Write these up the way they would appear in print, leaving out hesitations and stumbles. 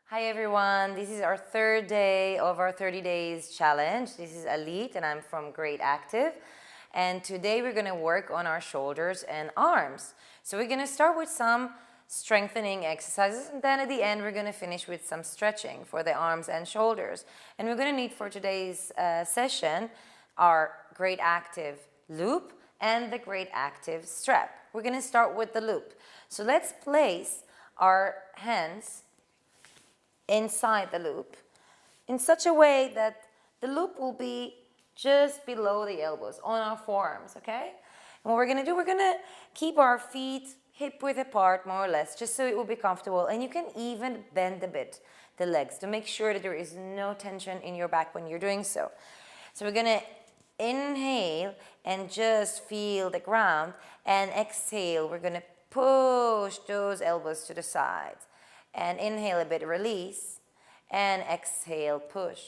Hi everyone, this is our third day of our 30 days challenge. This is Elite and I'm from Great Active. And today we're going to work on our shoulders and arms. So we're going to start with some strengthening exercises, and then at the end we're going to finish with some stretching for the arms and shoulders. And we're going to need for today's session our Great Active loop and the Great Active strap. We're going to start with the loop. So let's place our hands inside the loop in such a way that the loop will be just below the elbows on our forearms, okay? And what we're going to do, we're going to keep our feet hip width apart more or less, just so it will be comfortable. And you can even bend a bit the legs to make sure that there is no tension in your back when you're doing so. So we're going to inhale and just feel the ground, and exhale, we're going to push those elbows to the sides. And inhale a bit, release, and exhale, push.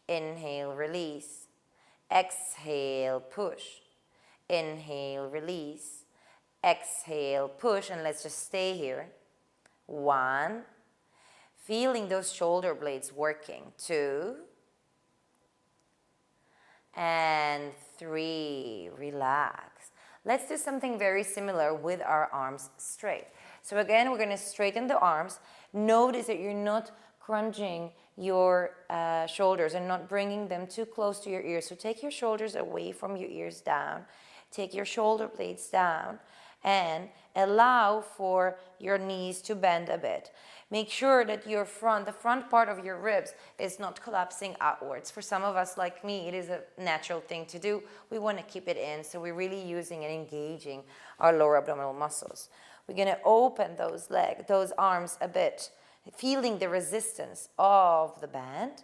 Inhale, release. Exhale, push. Inhale, release. Exhale, push, and let's just stay here. 1. Feeling those shoulder blades working. 2. And 3. Relax. Let's do something very similar with our arms straight. So again, we're going to straighten the arms. Notice that you're not crunching your shoulders and not bringing them too close to your ears. So take your shoulders away from your ears down. Take your shoulder blades down and allow for your knees to bend a bit. Make sure that the front part of your ribs is not collapsing outwards. For some of us, like me, it is a natural thing to do. We want to keep it in, so we're really using and engaging our lower abdominal muscles. We're going to open those arms a bit, feeling the resistance of the band.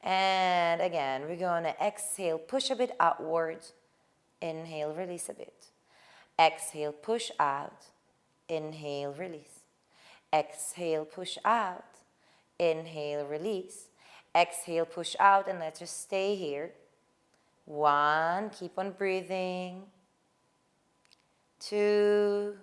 And again, we're going to exhale, push a bit outwards. Inhale, release a bit. Exhale, push out. Inhale, release. Exhale, push out. Inhale, release. Exhale, push out, and let's just stay here. 1, keep on breathing. 2.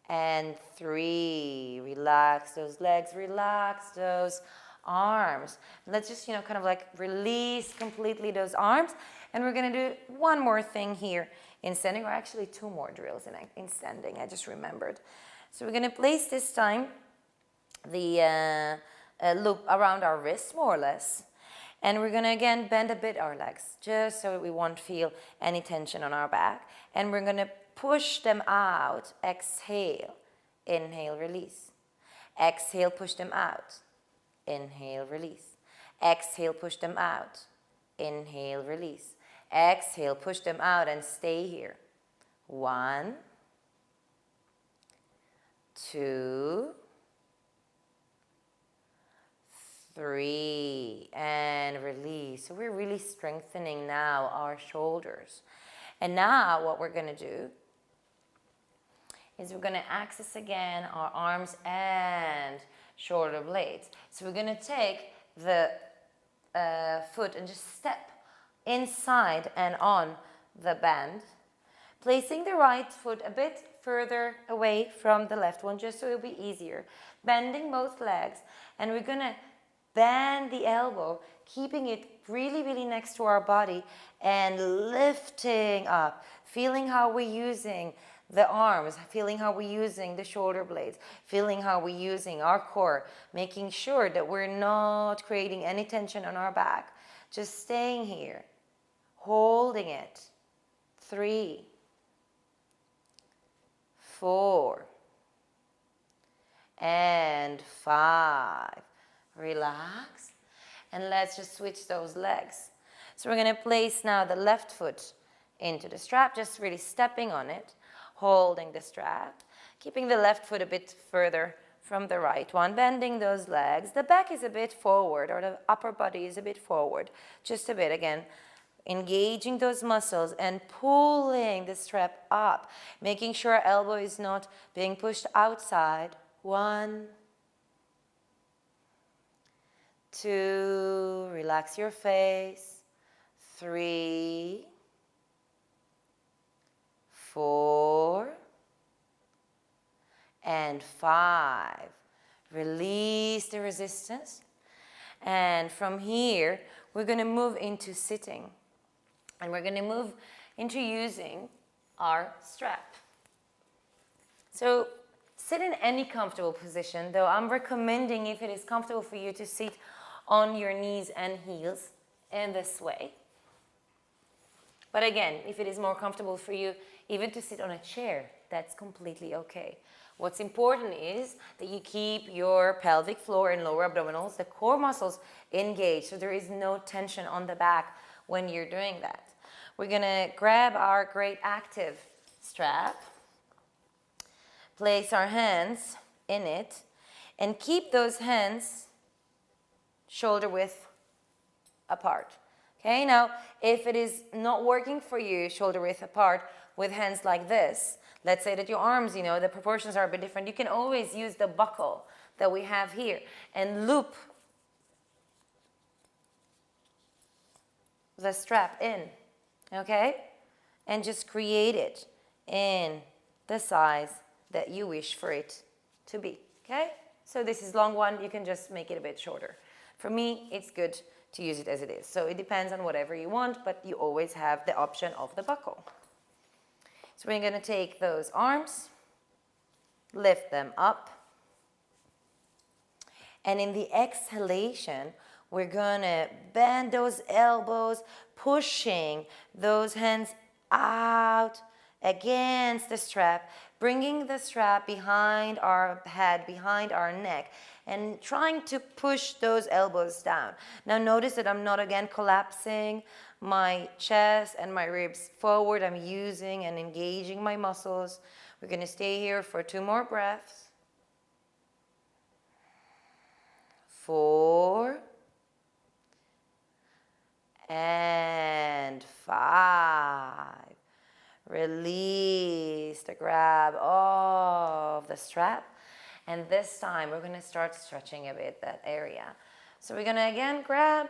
And 3, relax those legs, relax those arms. Let's just, kind of like release completely those arms. And we're going to do one more thing here in standing, or actually 2 more drills in standing, I just remembered. So we're going to place this time the loop around our wrists, more or less. And we're going to again bend a bit our legs, just so we won't feel any tension on our back. And we're going to push them out. Exhale. Inhale, release. Exhale, push them out. Inhale, release. Exhale, push them out. Inhale, release. Exhale, push them out, and stay here. 1, 2, 3, and release. So we're really strengthening now our shoulders. And now what we're going to do is we're going to access again our arms and shoulder blades. So we're going to take the foot and just step inside and on the band, placing the right foot a bit further away from the left one, just so it'll be easier. Bending both legs, and we're going to bend the elbow, keeping it really, really next to our body, and lifting up, feeling how we're using the arms, feeling how we're using the shoulder blades, feeling how we're using our core, making sure that we're not creating any tension on our back. Just staying here, holding it. 3, 4, and 5. Relax. And let's just switch those legs. So we're going to place now the left foot into the strap, just really stepping on it, holding the strap, keeping the left foot a bit further from the right one, bending those legs. The back is a bit forward, or the upper body is a bit forward, just a bit. Again, engaging those muscles and pulling the strap up, making sure our elbow is not being pushed outside. 1, 2, relax your face. 3, 4, and 5. Release the resistance. And from here, we're going to move into sitting. And we're going to move into using our strap. So sit in any comfortable position, though I'm recommending, if it is comfortable for you, to sit on your knees and heels in this way. But again, if it is more comfortable for you, even to sit on a chair, that's completely okay. What's important is that you keep your pelvic floor and lower abdominals, the core muscles, engaged, so there is no tension on the back when you're doing that. We're going to grab our Great Active strap, place our hands in it, and keep those hands shoulder width apart. Okay, now if it is not working for you, shoulder width apart, with hands like this, let's say that your arms, the proportions are a bit different, you can always use the buckle that we have here and loop the strap in, okay? And just create it in the size that you wish for it to be, okay? So this is long one, you can just make it a bit shorter. For me, it's good to use it as it is. So it depends on whatever you want, but you always have the option of the buckle. So we're going to take those arms, lift them up, and in the exhalation, we're going to bend those elbows, pushing those hands out against the strap, bringing the strap behind our head, behind our neck, and trying to push those elbows down. Now notice that I'm not again collapsing my chest and my ribs forward. I'm using and engaging my muscles. We're going to stay here for 2 more breaths. 4 and 5. Release the grab of the strap. And this time we're going to start stretching a bit that area. So we're going to again grab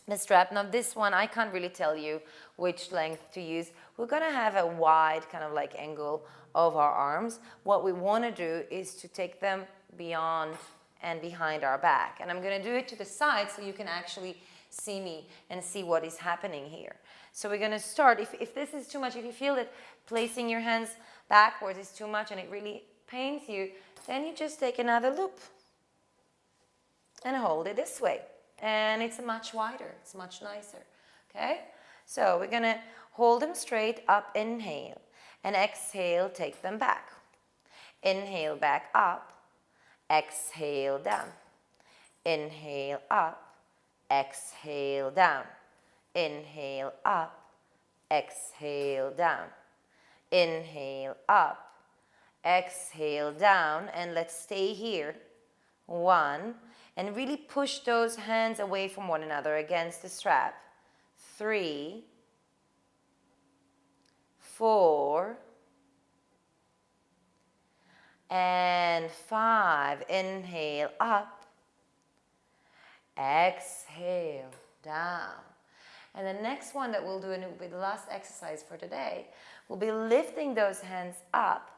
the strap. Now this one, I can't really tell you which length to use. We're going to have a wide kind of like angle of our arms. What we want to do is to take them beyond and behind our back. And I'm going to do it to the side so you can actually see me and see what is happening here. So we're going to start, if this is too much, if you feel that placing your hands backwards is too much and it really pains you, then you just take another loop and hold it this way. And it's much wider, it's much nicer, okay? So we're going to hold them straight up, inhale, and exhale, take them back. Inhale, back up, exhale, down. Inhale, up, exhale, down. Inhale, up, exhale, down. Inhale, up, exhale, down, and let's stay here. 1, and really push those hands away from one another against the strap. 3, 4, and 5. Inhale, up, exhale, down. And the next one that we'll do, and it will be the last exercise for today, we'll be lifting those hands up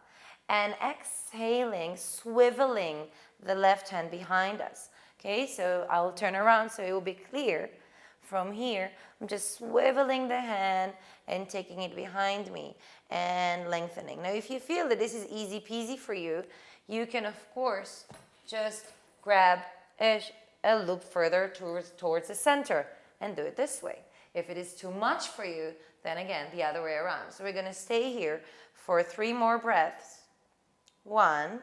and exhaling, swiveling the left hand behind us. Okay, so I'll turn around so it will be clear. From here, I'm just swiveling the hand and taking it behind me and lengthening. Now, if you feel that this is easy peasy for you, you can, of course, just grab a loop further towards the center and do it this way. If it is too much for you, then again, the other way around. So we're going to stay here for 3 more breaths. 1,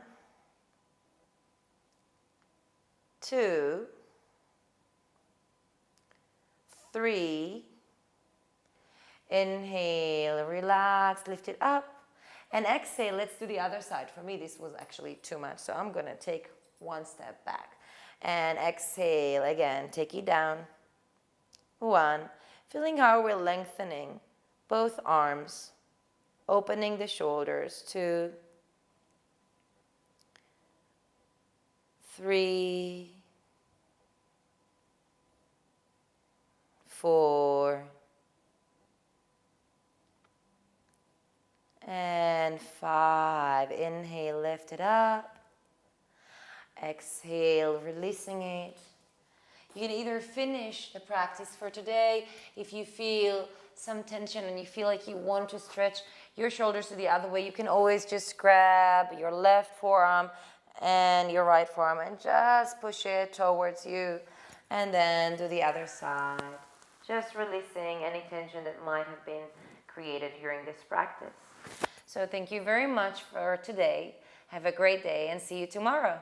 2, 3. Inhale, relax, lift it up. And exhale, let's do the other side. For me, this was actually too much, so I'm going to take 1 step back. And exhale again, take it down. 1. Feeling how we're lengthening both arms, opening the shoulders. 2, 3, 4, and 5. Inhale, lift it up. Exhale, releasing it. You can either finish the practice for today if you feel some tension and you feel like you want to stretch your shoulders to the other way. You can always just grab your left forearm and your right forearm and just push it towards you, and then do the other side. Just releasing any tension that might have been created during this practice. So thank you very much for today. Have a great day and see you tomorrow.